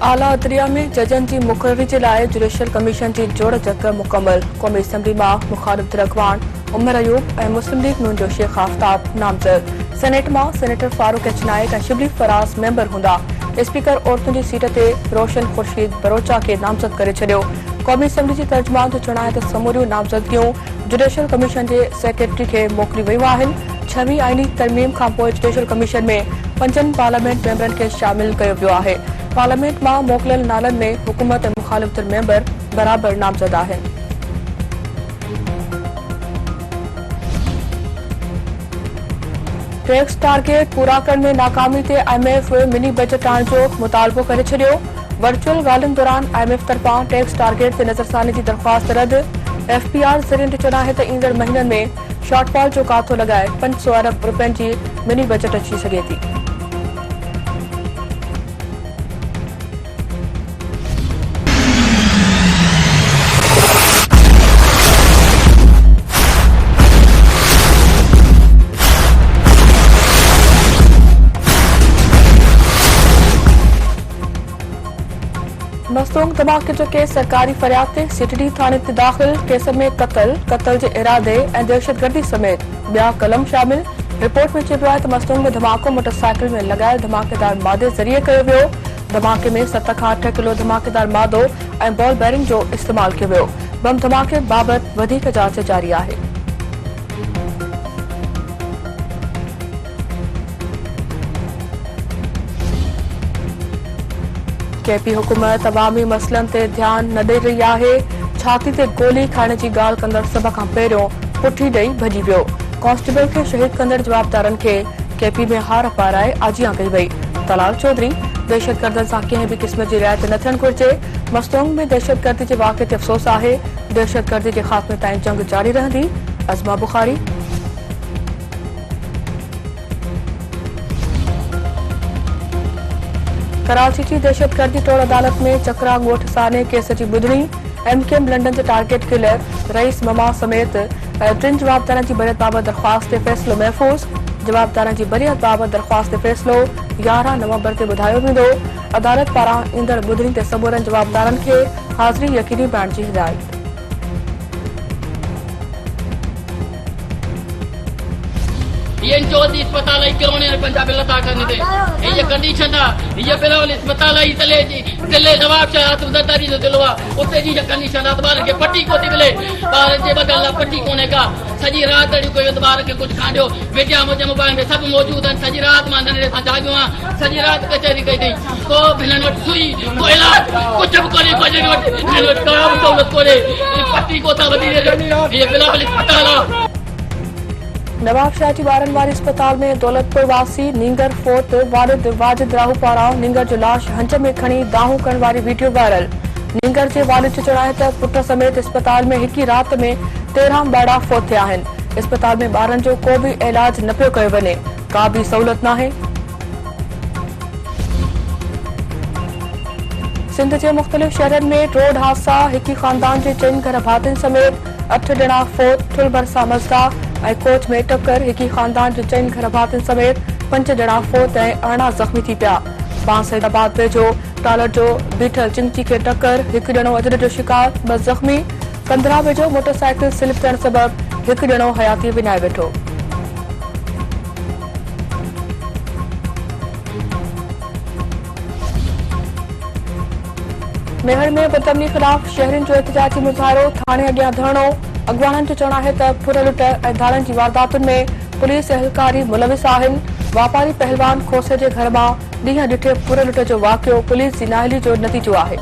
आला अदरिया में जजन की मुक़ररी के लिए जुडिशल कमीशन की जोड़ चक्कर मुकम्मल। क़ौमी असम्बली में मुखालिफ अगवान उमर अयूब और मुस्लिम लीग नून जो शेख आफ्ताब नामज़द। सेनेट में सेनेटर फारूक एच नायक और शिबली फराज मेंबर होंदा। स्पीकर औरतों की सीट से रोशन खुर्शीद बरोचा के नामज़द करे छड़ियो। क़ौमी असम्बली की तर्जमान जो चुनाए तो समूरियों नामज़दगियों जुडिशल कमीशन के सेक्रेटरी के मोकली वयूं आहिनि। 6वीं आईनी तरमीम खां पोइ जुडिशल कमीशन में 5 पार्लियामेंट मेंबरन के शामिल किया वियो आहे। पार्लियामेंट में मोकलियल नालन में हुकूमत और मुखालिफ मेंबर बराबर नामज़द आहिनि। टैक्स टारगेट पूरा करने में नाकामी ते IMF मिनी बजट आणण जो मुतालबो करे छड़ियो। वर्चुअल ॻाल्हियुनि दौरान IMF तरफां टैक्स टारगेट ते नज़रसानी की दरख्वास्त रद्द। FPR ज़रिए चुनाहे त ईंदड़ महीननि में शॉर्टफॉल जो काथो लगाए 500 अरब रुपयनि जी मिनी बजट अची सघे थी। मस्तूंग धमाके जो केस सरकारी फरियाद ते CTD थाने ते दाखिल। केस में कत्ल के इरादे और दहशतगर्दी समेत बिया कलम शामिल। रिपोर्ट में चइबो आहे त मस्तूंग में धमाको मोटरसाइकिल में लगायल धमाकेदार मादे जरिए कयो वियो। धमाके में 7 खां 8 किलो धमाकेदार मादो और बॉल बेरिंग जो इस्तेमाल कियो वियो। बम धमाके बाबत वधीक जांच जारी आहे। KP हुकूमत अवामी मसलन ते ध्यान न ॾेई रही आहे। छाती ते गोली खाइण जी ॻाल्हि कंदड़ सभ खां पहिरियों पुठी ॾेई भॼी वियो। कांस्टेबल खे शहीद कंदड़ जवाबदारनि खे KP में हार पाराए आजियां कई वई। तलाल चौधरी दहशतगर्दनि सां कंहिं बि क़िस्म जी रिआयत न थियणु घुरिजे। मस्तूंग में दहशतगर्दी जे वाक़े ते अफ़सोस आहे। दहशतगर्दी के ख़ात्मे ताईं जंग जारी रहंदी। अज़मा बुखारी। कराची की दहशतगर्दी टोड़ अदालत में चकरा ॻोठ साने केस की ॿुधणी। MKM लंडन के टारगेट किलर रईस ममा समेत 3 जवाबदारनि की बरियत बाबत दरख्वास्त ते फ़ैसिलो महफ़ूज़। जवाबदारनि की बरियत बाबत दरख्वास्त ते फ़ैसिलो 11 नवंबर ते ॿुधायो वेंदो। अदालत पारां ईंदड़ ॿुधणी ते सबूरनि जवाबदारनि खे हाज़िरी यकीनी बणाइण जी हिदायत। ये चौधरी अस्पताल किरोने पंजाब लता करने दे ये कंडीशन था ये बिलावल अस्पताल दिल्ली नवाब शाह तुदतारी जो दिलवा उते जी कंडीशन था बार के पट्टी कोती मिले बार जे बगल पट्टी कोने का सजी रात अड़ी कोई बार के कुछ खांडो विद्या मुझे मोबाइल में सब मौजूद है। सजी रात मान ने सा जागो सजी रात कचहरी कई थी को भिलन वट सुई को इलाज कुछ भी करे को जरूरत काम सहूलत करे पट्टी को ता वदी ये बिलावल अस्पताल। नवाब शाह जी ॿारनि वारी अस्पताल में दौलतपुर वासी नींगर फोत वालिद वाजिद राहू पारां नींगर जो लाश हंज में खणी दाहूं करण वारी वीडियो वायरल। नींगर जे वालिद जो चढ़ाए त पुट समेत अस्पताल में हिक रात में 13 ॿाड़ा फोत थिया आहिनि। अस्पताल में ॿारनि जो को भी इलाज न पियो कयो वञे। का भी सहूलत नाहे। सिंध के मुख़्तलिफ़ शहरनि में रोड हादसा। हिक खानदान के 4 घर भातियुनि समेत 8 ॼणा फोत। ठुल भरसा मज़दा ऐं कोच में टक्कर। हिक खानदान के 4 घर भातियुनि समेत 5 ॼणा फोत ऐं 18 ज़ख़्मी थी पिया। सैदाबाद वेझो टालर जो बीठल चिंची के टक्कर। हिक ॼणो अजर जो शिकार 2 ज़ख़्मी। कंदरा वेझो मोटरसाइकिल स्लिप थियण सबब हिक ॼणो हयाती विञाए वेठो। मेहर में बदअमनी खिलाफ शहरियुनि जो एहतजाजी मुज़ाहिरो। थाने अॻियां धरणो। अगवाननि जो चवणु आहे त फुर लुट ऐं धाड़नि जी वारदातुनि में पुलिस एहलकारी मुलविस आहिनि। वापारी पहलवान खोसे जे घर मां ॾींहं ॾिठे फुर लुट जो वाक़ियो पुलिस जी नाअहली जो नतीजो आहे।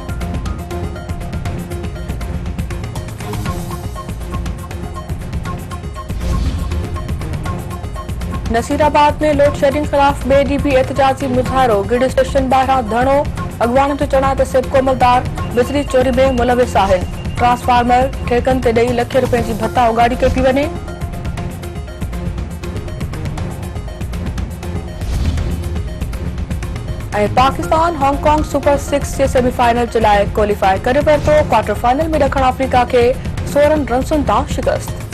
नसीराबाद में लोड शेडिंग खिलाफ ॿिए ॾींहुं बि एहतजाजी मुज़ाहिरो। गिड़ स्टेशन ॿाहिरां धरणो। अगवाननि जो चवणु आहे त सिबको अमलदार बिजली चोरी में मुलविस आहिनि। ट्रांसफार्मर ठेकनि ते ॾेई लखे रुपए जी भत्ता उगाड़ी कई पई वञे। ऐं पाकिस्तान हांगकांग सुपर 6 जे सेमीफाइनल जे लाइ क्वालीफाई करे वरितो। क्वार्टर फाइनल में ॾखण अफ्रीका खे 16 रन्सुनि तां शिकस्त।